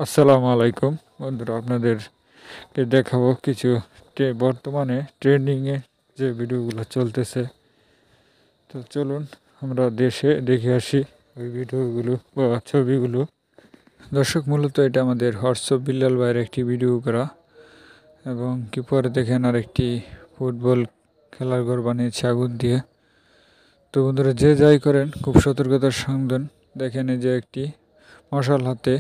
আসসালামু আলাইকুম বন্ধুরা, আপনাদেরকে দেখাবো কিছু বর্তমানে ট্রেন্ডিংয়ে যে ভিডিওগুলো চলতেছে। তো চলুন আমরা দেশে দেখে আসি ওই ভিডিওগুলো বা ছবিগুলো। দর্শক, মূলত এটা আমাদের হোয়াটসঅ্যাপ বিল্লাল ভাইয়ের একটি ভিডিও করা, এবং কি পরে দেখেন আরেকটি ফুটবল খেলার ঘর বানিয়েছে আগুন দিয়ে। তো বন্ধুরা, যে যাই করেন খুব সতর্কতার সঙ্গে দেখেন। এই যে একটি মশাল হাতে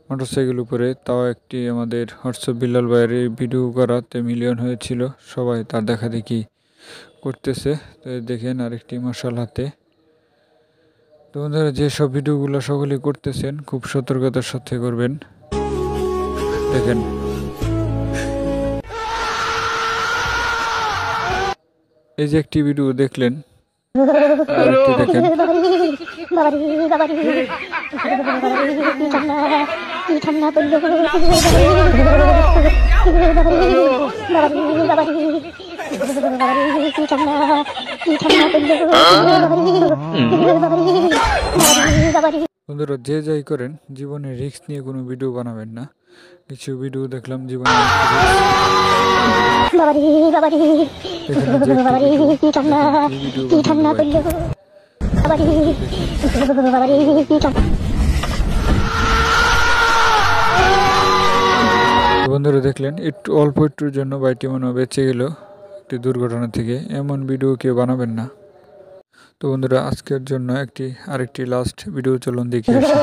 মোটরসাইকেল উপরে, তাও একটি আমাদের হোয়াটসঅ্যাপ বিল্লাল ভাইয়ের এই ভিডিও করাতে মিলিয়ন হয়েছিল, সবাই তার দেখা দেখি করতেছে। তো দেখেন আরেকটি মশাল হাতে। তো বন্ধুরা, যেসব ভিডিওগুলো সকলেই করতেছেন খুব সতর্কতার সাথে করবেন। দেখেন এই যে একটি ভিডিও দেখলেন, আরেকটি দেখেন। বন্ধুরা, যে যাই করেন জীবনে রিস্ক নিয়ে কোনো ভিডিও বানাবেন না। কিছু ভিডিও দেখলাম জীবনে বন্ধুরা দেখলেন একটু অল্প একটুর জন্য বাইটি মনে বেঁচে গেল একটি দুর্ঘটনা থেকে। এমন ভিডিও কেউ বানাবেন না। তো বন্ধুরা, আজকের জন্য আরেকটি লাস্ট ভিডিও চলুন দেখে আসি।